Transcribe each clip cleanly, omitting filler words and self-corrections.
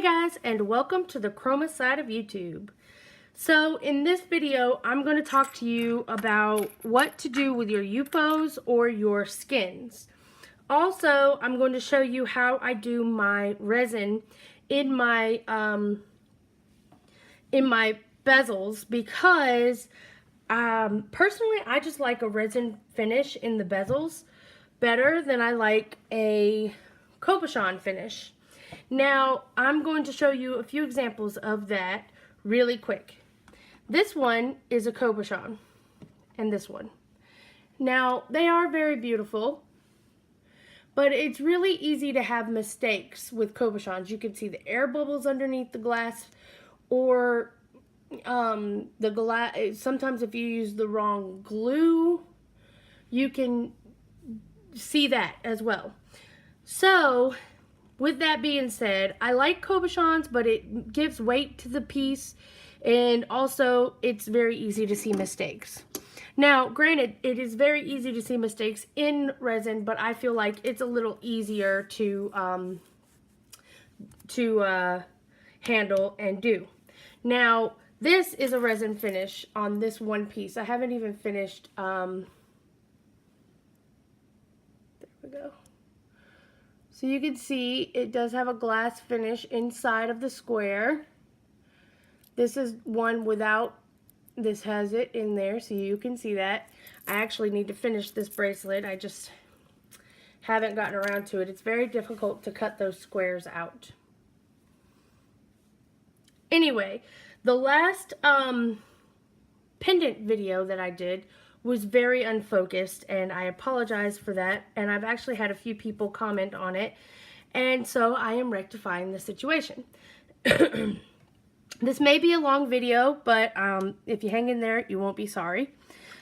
guys, and welcome to the Chroma side of YouTube. So in this video, I'm going to talk to you about what to do with your UFOs or your skins. Also, I'm going to show you how I do my resin in my bezels because personally I just like a resin finish in the bezels better than I like a cabochon finish. Now, I'm going to show you a few examples of that really quick. This one is a cabochon, and this one. Now, they are very beautiful, but it's really easy to have mistakes with cabochons. You can see the air bubbles underneath the glass, or the glass. Sometimes if you use the wrong glue, you can see that as well. So, with that being said, I like cabochons, but it gives weight to the piece, and also it's very easy to see mistakes. Now, granted, it is very easy to see mistakes in resin, but I feel like it's a little easier to handle and do. Now, this is a resin finish on this one piece. I haven't even finished. There we go. So you can see it does have a glass finish inside of the square. This is one without, this has it in there so you can see that. I actually need to finish this bracelet. I just haven't gotten around to it. It's very difficult to cut those squares out. Anyway, the last pendant video that I did was very unfocused, and I apologize for that, and I've actually had a few people comment on it, and so I am rectifying the situation. This may be a long video, but if you hang in there, you won't be sorry.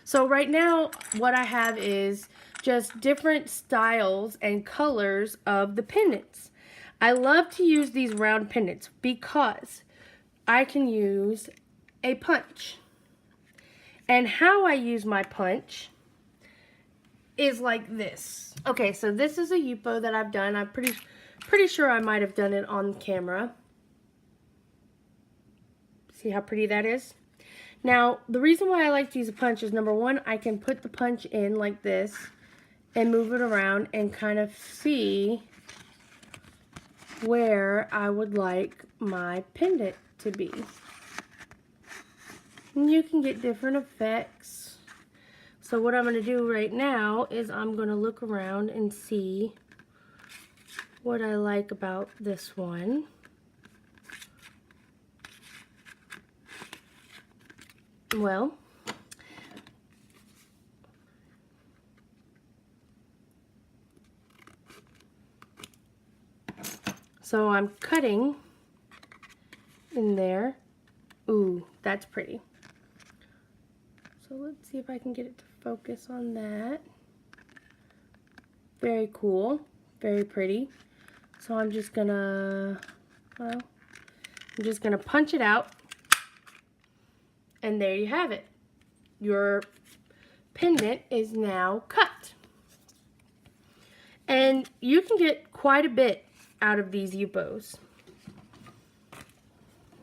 So right now, what I have is just different styles and colors of the pendants. I love to use these round pendants because I can use a punch. And how I use my punch is like this. Okay, so this is a UFO that I've done. I'm pretty sure I might have done it on camera. See how pretty that is? Now, the reason why I like to use a punch is, number one, I can put the punch in like this and move it around and kind of see where I would like my pendant to be. And you can get different effects. So what I'm going to do right now is I'm going to look around and see what I like about this one. Well, so I'm cutting in there. Ooh, that's pretty. So let's see if I can get it to focus on that. Very cool, very pretty. So I'm just gonna, punch it out, and there you have it. Your pendant is now cut. And you can get quite a bit out of these UFOs.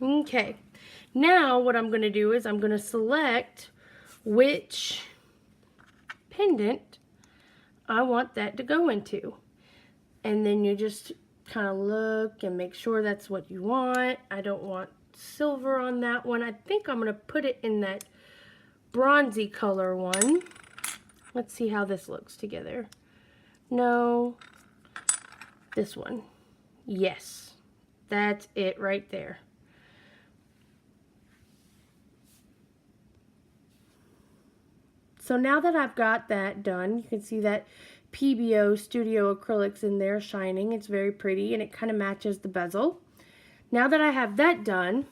Okay, now what I'm gonna do is I'm gonna select which pendant I want that to go into, and then you just kind of look and make sure that's what you want. I don't want silver on that one. I think I'm going to put it in that bronzy color one. Let's see how this looks together. No, this one. Yes, that's it right there. So now that I've got that done, you can see that PBO Studio Acrylics in there shining. It's very pretty, and it kind of matches the bezel. Now that I have that done,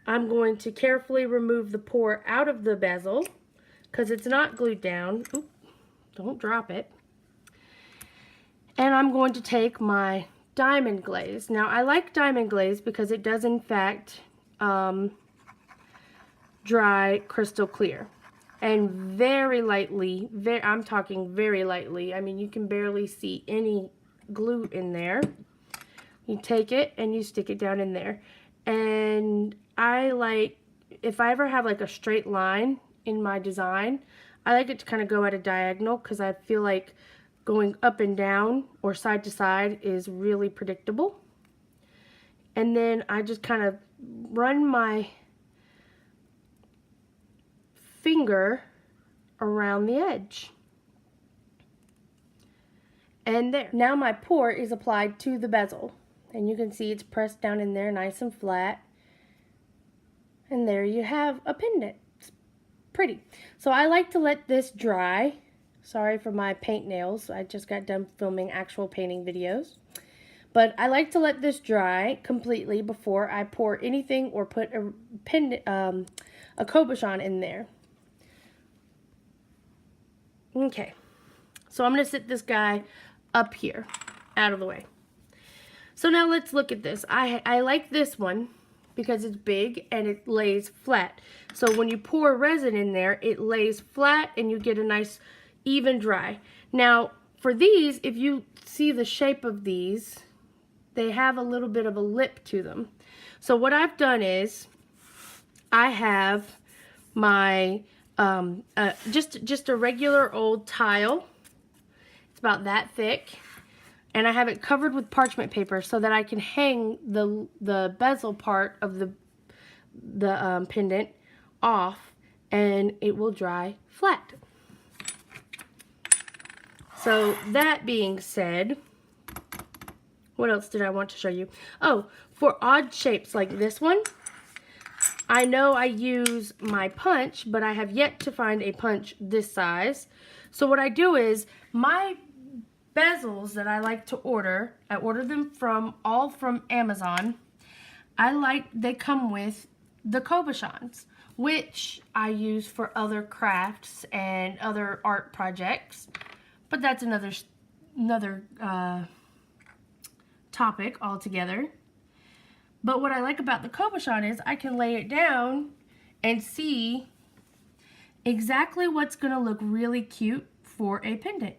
I'm going to carefully remove the pour out of the bezel because it's not glued down. Oop, don't drop it. And I'm going to take my diamond glaze. Now, I like diamond glaze because it does, in fact, dry crystal clear, and very lightly, I'm talking very lightly. I mean, you can barely see any glue in there. You take it and you stick it down in there. And I like, if I ever have like a straight line in my design, I like it to kind of go at a diagonal because I feel like going up and down or side to side is really predictable. And then I just kind of run my finger around the edge. And there. Now my pour is applied to the bezel. And you can see it's pressed down in there nice and flat. And there you have a pendant. It's pretty. So I like to let this dry. Sorry for my paint nails. I just got done filming actual painting videos. But I like to let this dry completely before I pour anything or put a pendant, a cabochon in there. Okay. So I'm going to sit this guy up here, out of the way. So now let's look at this. I like this one because it's big and it lays flat. So when you pour resin in there, it lays flat and you get a nice even dry. Now for these, if you see the shape of these, they have a little bit of a lip to them. So what I've done is I have my just a regular old tile. It's about that thick. And I have it covered with parchment paper so that I can hang the bezel part of the pendant off and it will dry flat. So that being said, what else did I want to show you? Oh, for odd shapes like this one, I know I use my punch, but I have yet to find a punch this size. So what I do is, my bezels that I like to order, I order them all from Amazon. They come with the cabochons, which I use for other crafts and other art projects. But that's another topic altogether. But what I like about the cabochon is I can lay it down and see exactly what's going to look really cute for a pendant.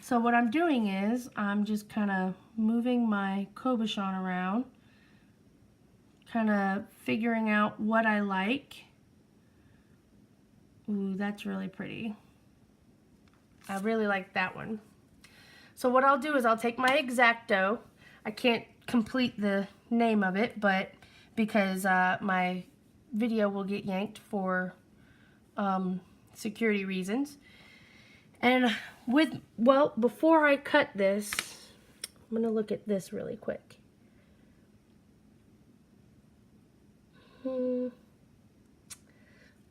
So what I'm doing is I'm just kind of moving my cabochon around, kind of figuring out what I like. Ooh, that's really pretty. I really like that one. So what I'll do is I'll take my X-Acto. I can't complete the name of it, but because my video will get yanked for security reasons. And before I cut this, I'm going to look at this really quick.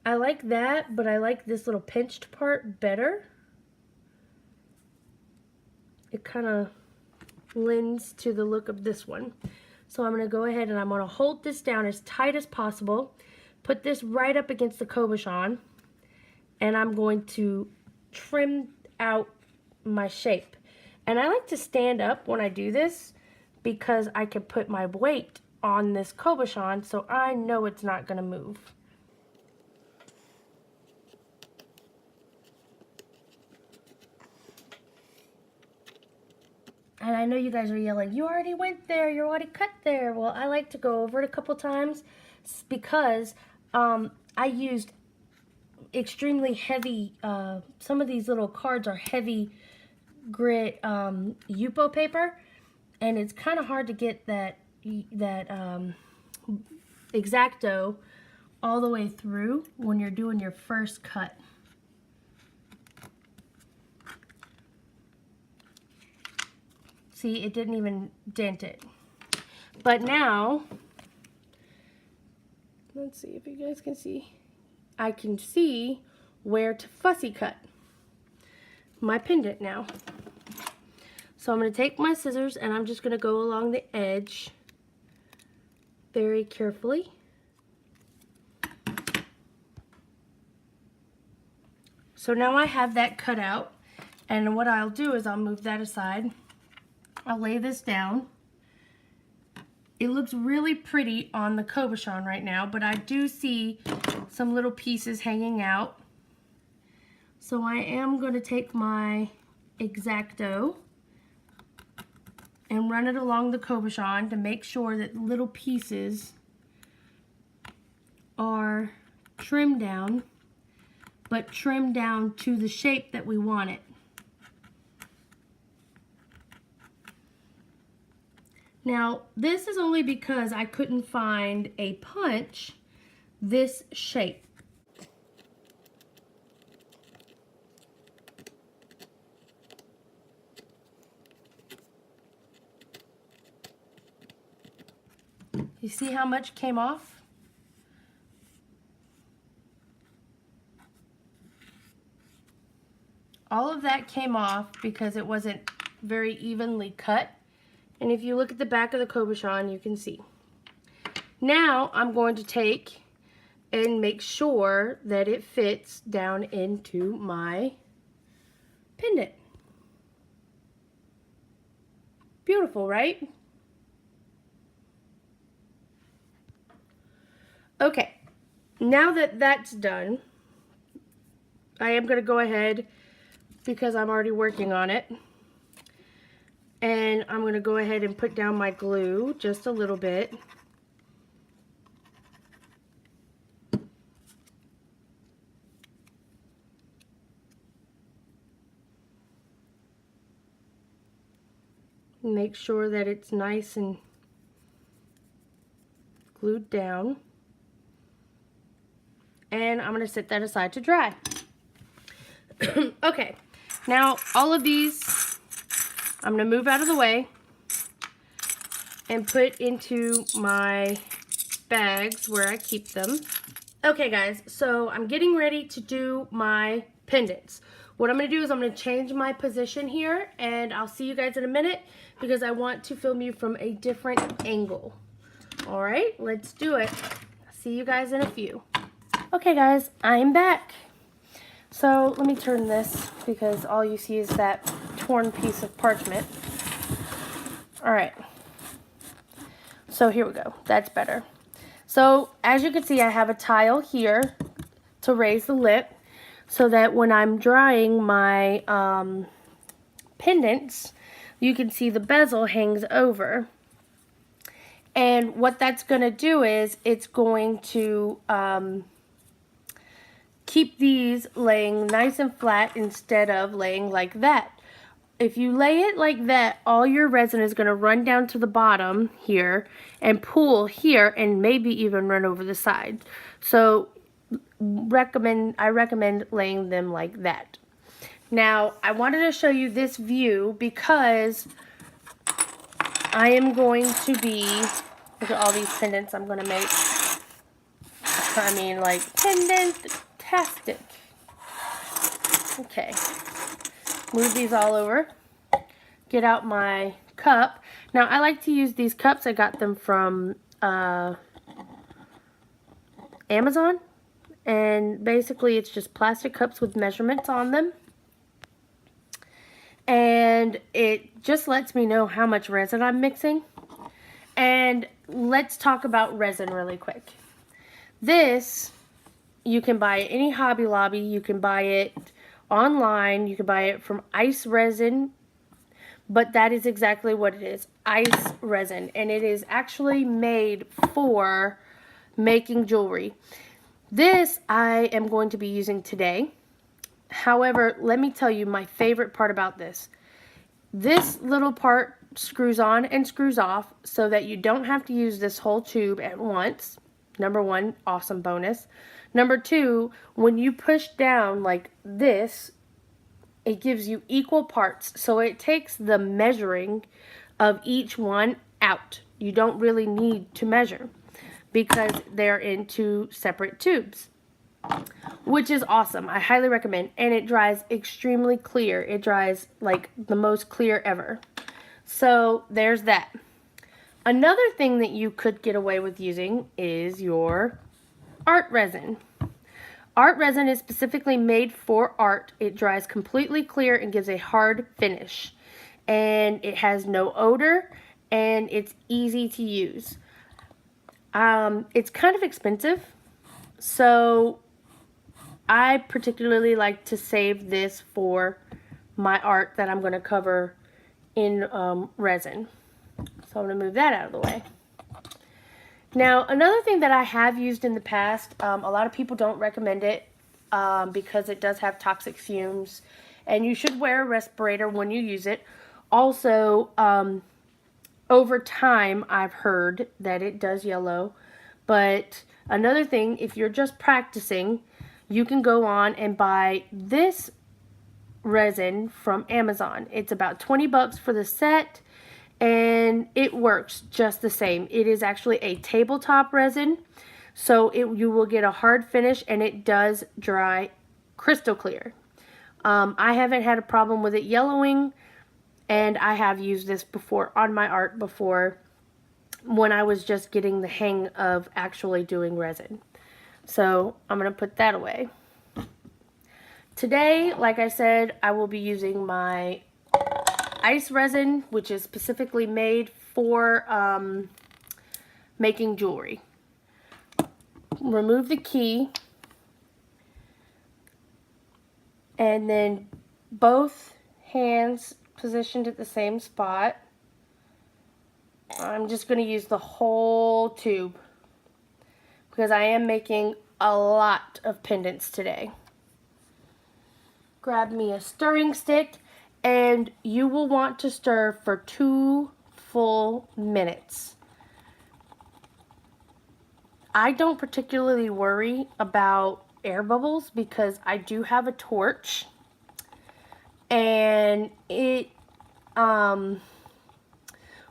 I like that, but I like this little pinched part better. It kind of lends to the look of this one. So I'm going to go ahead and I'm going to hold this down as tight as possible, put this right up against the cabochon, and I'm going to trim out my shape. And I like to stand up when I do this because I can put my weight on this cabochon so I know it's not going to move. And I know you guys are yelling, you already went there, you already cut there. Well, I like to go over it a couple times because I used extremely heavy, some of these little cards are heavy grit Yupo paper, and it's kind of hard to get that X-Acto all the way through when you're doing your first cut. See, it didn't even dent it. But now, let's see if you guys can see. I can see where to fussy cut my pendant now. So I'm going to take my scissors and I'm just going to go along the edge very carefully. So now I have that cut out, and what I'll do is I'll move that aside. I'll lay this down. It looks really pretty on the cabochon right now, but I do see some little pieces hanging out. So I am going to take my X-Acto and run it along the cabochon to make sure that little pieces are trimmed down, but trimmed down to the shape that we want it. Now, this is only because I couldn't find a punch this shape. You see how much came off? All of that came off because it wasn't very evenly cut. And if you look at the back of the cabochon, you can see. Now I'm going to take and make sure that it fits down into my pendant. Beautiful, right? Okay, now that that's done, I am going to go ahead, because I'm already working on it, and I'm going to go ahead and put down my glue just a little bit. Make sure that it's nice and glued down. And I'm going to set that aside to dry. Okay, now all of these I'm going to move out of the way and put into my bags where I keep them. Okay guys, so I'm getting ready to do my pendants. What I'm going to do is I'm going to change my position here, and I'll see you guys in a minute because I want to film you from a different angle. Alright, let's do it. See you guys in a few. Okay guys, I'm back. So let me turn this because all you see is that torn piece of parchment. Alright, so here we go. That's better. So as you can see, I have a tile here to raise the lip so that when I'm drying my pendants, you can see the bezel hangs over. And what that's going to do is it's going to keep these laying nice and flat instead of laying like that. If you lay it like that, all your resin is going to run down to the bottom here and pool here and maybe even run over the side. So I recommend laying them like that. Now, I wanted to show you this view because I am going to be, look at all these pendants I'm going to make. I mean, like, pendant-tastic. Okay. Move these all over. Get out my cup. Now, I like to use these cups. I got them from Amazon. And basically, it's just plastic cups with measurements on them. And it just lets me know how much resin I'm mixing. And let's talk about resin really quick. This, you can buy at any Hobby Lobby. You can buy it online. You can buy it from ice resin. But that is exactly what it is. Ice resin. And it is actually made for making jewelry. This I am going to be using today. However, let me tell you my favorite part about this. This little part screws on and screws off so that you don't have to use this whole tube at once. Number one, awesome bonus. Number two, when you push down like this, it gives you equal parts. So it takes the measuring of each one out. You don't really need to measure because they're in two separate tubes, which is awesome. I highly recommend. And it dries extremely clear. It dries like the most clear ever. So there's that. Another thing that you could get away with using is your art resin. Art resin is specifically made for art. It dries completely clear and gives a hard finish. And it has no odor and it's easy to use. It's kind of expensive, so I particularly like to save this for my art that I'm going to cover in resin. So I'm going to move that out of the way. Now, another thing that I have used in the past, a lot of people don't recommend it because it does have toxic fumes, and you should wear a respirator when you use it. Also, over time, I've heard that it does yellow. But another thing, if you're just practicing, you can go on and buy this resin from Amazon. It's about 20 bucks for the set, and it works just the same. It is actually a tabletop resin, so you will get a hard finish, and it does dry crystal clear. I haven't had a problem with it yellowing, and I have used this before on my art before when I was just getting the hang of actually doing resin. So I'm going to put that away. Today, like I said, I will be using my ice resin, which is specifically made for making jewelry. Remove the key, and then both hands positioned at the same spot. I'm just going to use the whole tube because I am making a lot of pendants today. Grab me a stirring stick, and you will want to stir for 2 full minutes. I don't particularly worry about air bubbles because I do have a torch, and it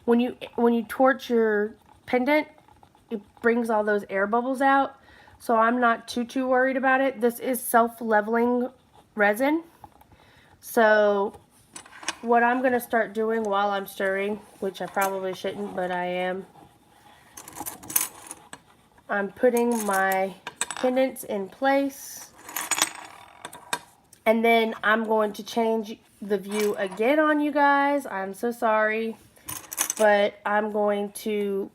when you torch your pendant, it brings all those air bubbles out. So I'm not too worried about it. This is self-leveling resin. So what I'm going to start doing while I'm stirring, which I probably shouldn't, but I am, I'm putting my pendants in place. And then I'm going to change the view again on you guys. I'm so sorry. But I'm going to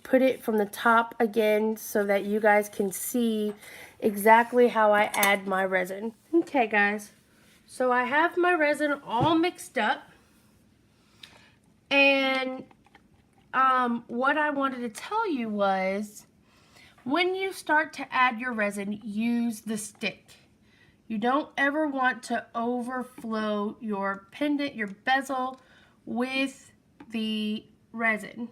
put it from the top again so that you guys can see exactly how I add my resin. Okay, guys. So I have my resin all mixed up. And what I wanted to tell you was, when you start to add your resin, use the stick. You don't ever want to overflow your pendant, your bezel, with the resin.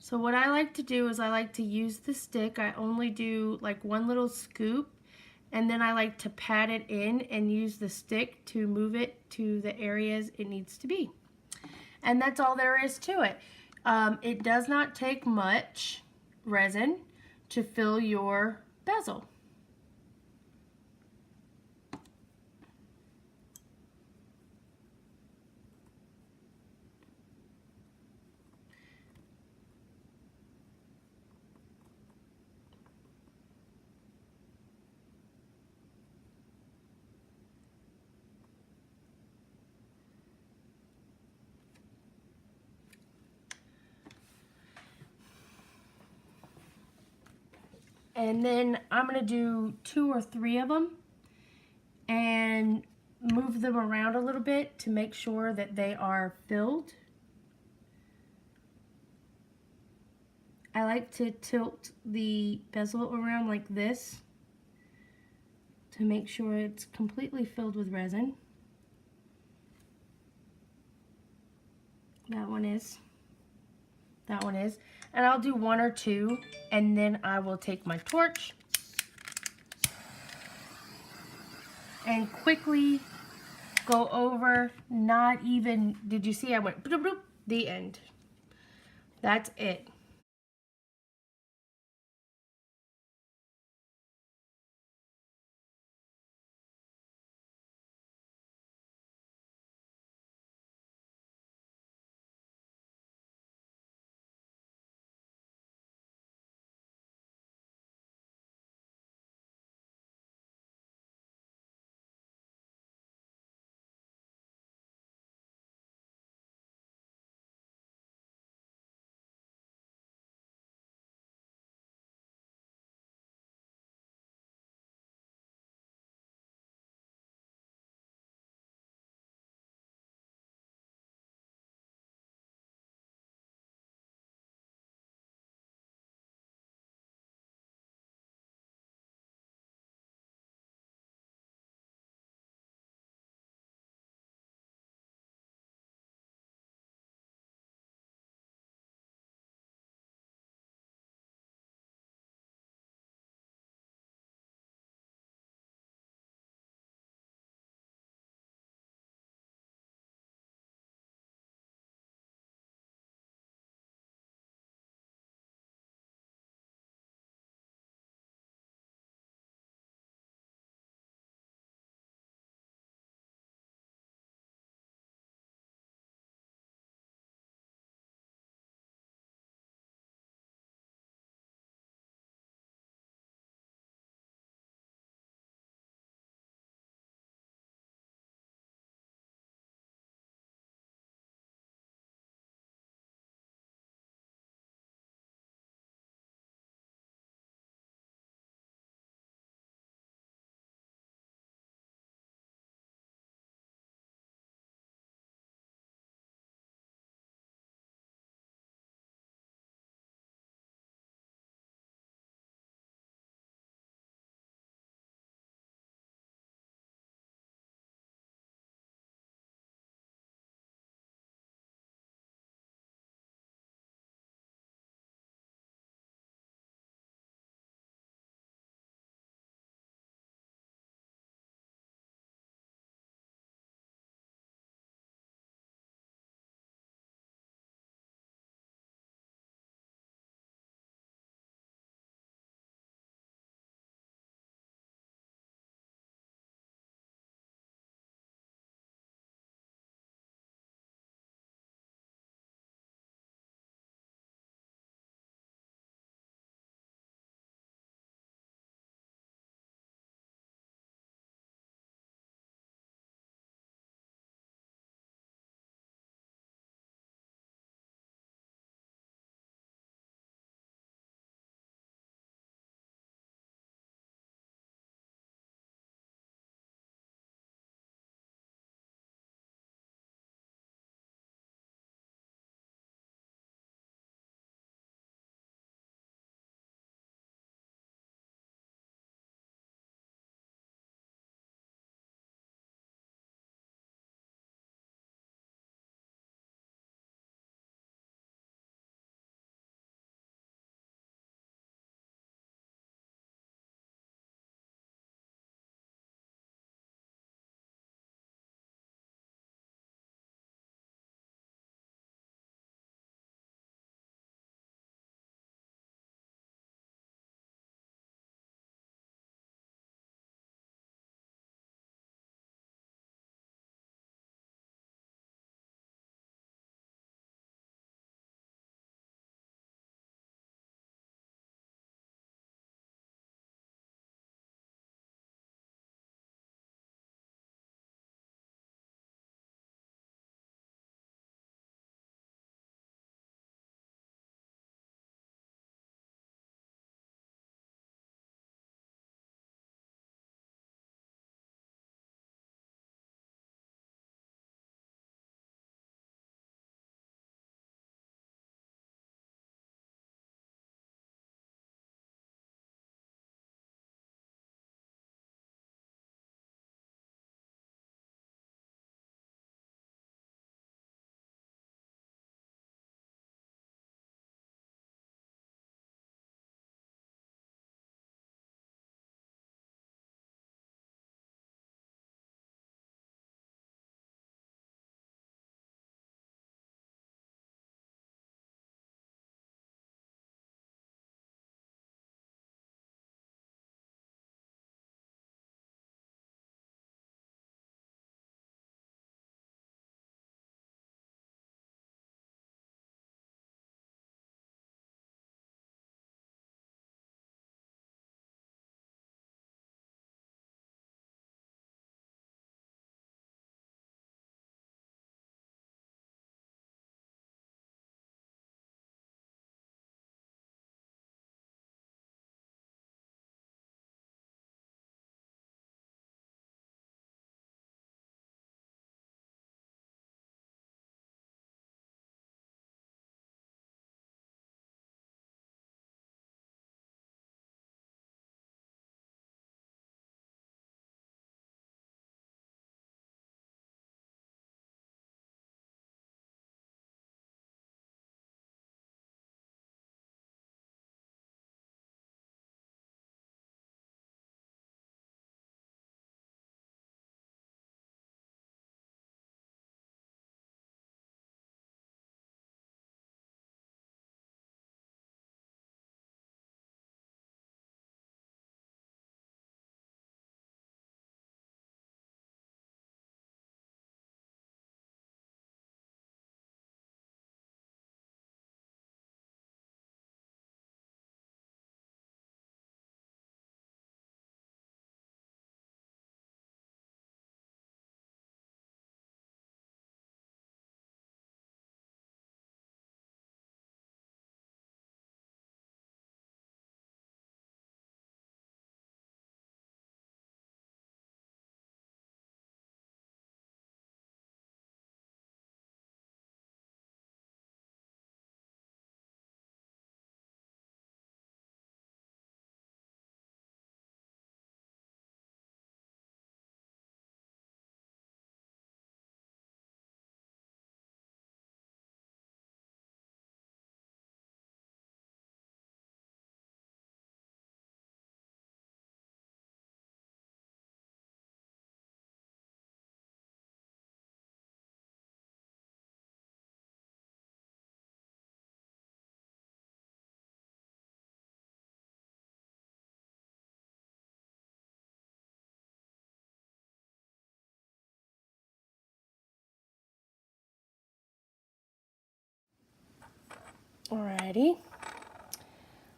So what I like to do is I like to use the stick. I only do like one little scoop, and then I like to pat it in and use the stick to move it to the areas it needs to be. And that's all there is to it. It does not take much resin to fill your bezel. And then I'm going to do 2 or 3 of them and move them around a little bit to make sure that they are filled. I like to tilt the bezel around like this to make sure it's completely filled with resin. That one is. That one is. And I'll do 1 or 2, and then I will take my torch and quickly go over. Not even, did you see I went bloop, bloop, the end. That's it. Alrighty.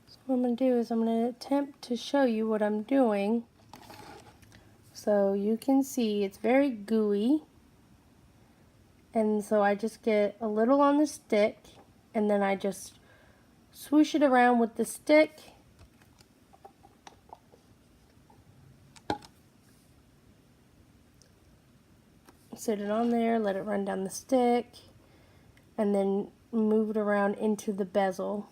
So what I'm going to do is I'm going to attempt to show you what I'm doing. So you can see it's very gooey. And so I just get a little on the stick and then I just swoosh it around with the stick. Sit it on there, let it run down the stick, and then move it around into the bezel.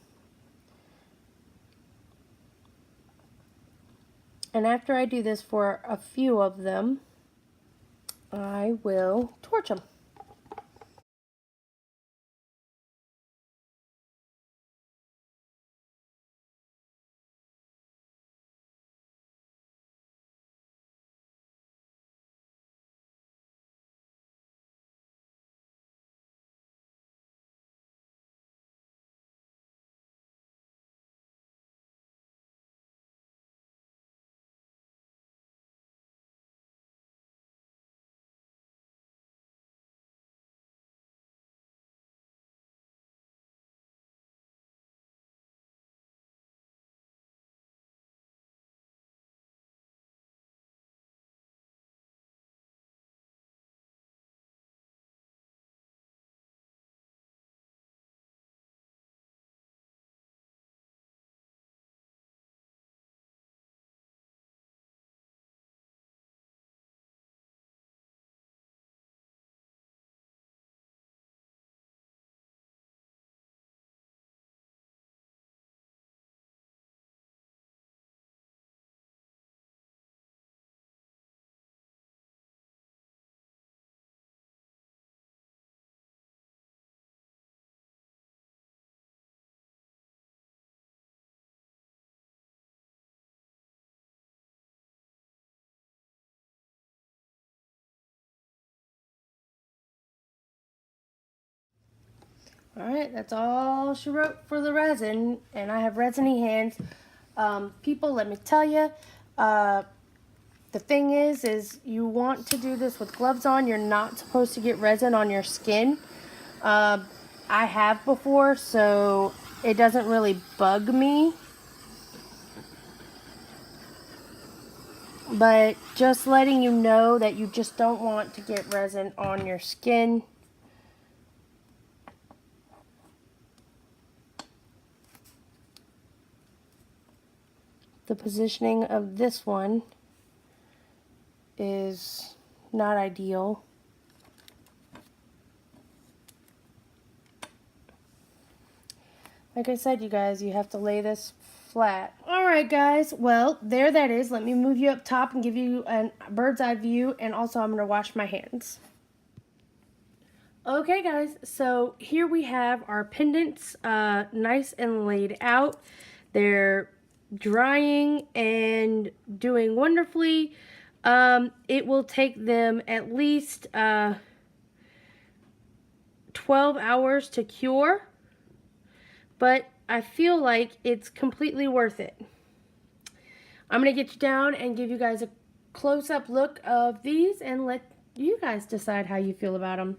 And after I do this for a few of them, I will torch them. Alright, that's all she wrote for the resin, and I have resiny hands. People, let me tell you, the thing is you want to do this with gloves on. You're not supposed to get resin on your skin. I have before, so it doesn't really bug me. But just letting you know that you just don't want to get resin on your skin. The positioning of this one is not ideal. Like I said, you guys, you have to lay this flat. Alright guys, well, there that is. Let me move you up top and give you a bird's eye view, and also I'm going to wash my hands. Okay guys, so here we have our pendants nice and laid out. They're drying and doing wonderfully. It will take them at least 12 hours to cure, but I feel like it's completely worth it. I'm going to get you down and give you guys a close-up look of these and let you guys decide how you feel about them.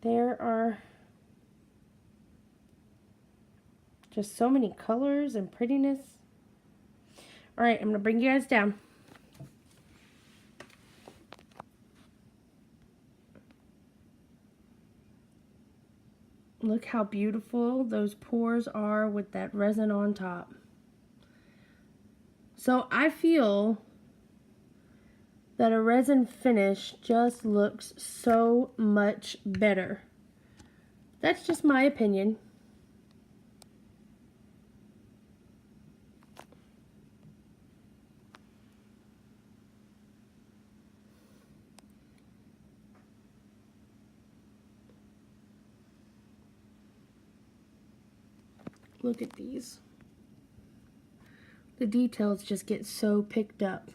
There are just so many colors and prettiness. Alright, I'm going to bring you guys down. Look how beautiful those pores are with that resin on top. So I feel that a resin finish just looks so much better. That's just my opinion. Look at these. The details just get so picked up.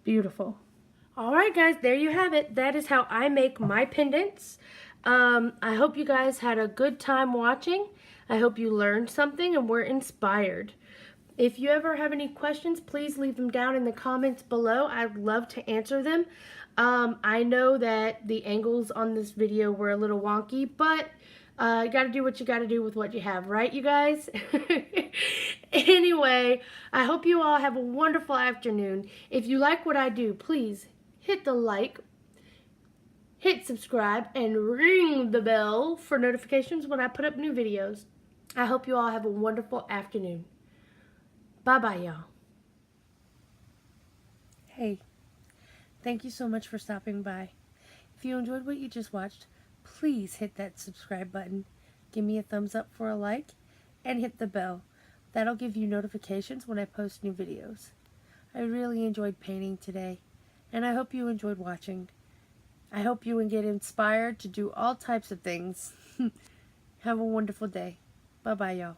Beautiful. Alright guys, there you have it. That is how I make my pendants. I hope you guys had a good time watching. I hope you learned something and were inspired. If you ever have any questions, please leave them down in the comments below. I'd love to answer them. I know that the angles on this video were a little wonky, but you got to do what you got to do with what you have, right, you guys? Anyway, I hope you all have a wonderful afternoon. If you like what I do, please hit the like, hit subscribe, and ring the bell for notifications when I put up new videos. I hope you all have a wonderful afternoon. Bye-bye, y'all. Hey, thank you so much for stopping by. If you enjoyed what you just watched, please hit that subscribe button, give me a thumbs up for a like, and hit the bell. That'll give you notifications when I post new videos. I really enjoyed painting today, and I hope you enjoyed watching. I hope you get inspired to do all types of things. Have a wonderful day. Bye-bye, y'all.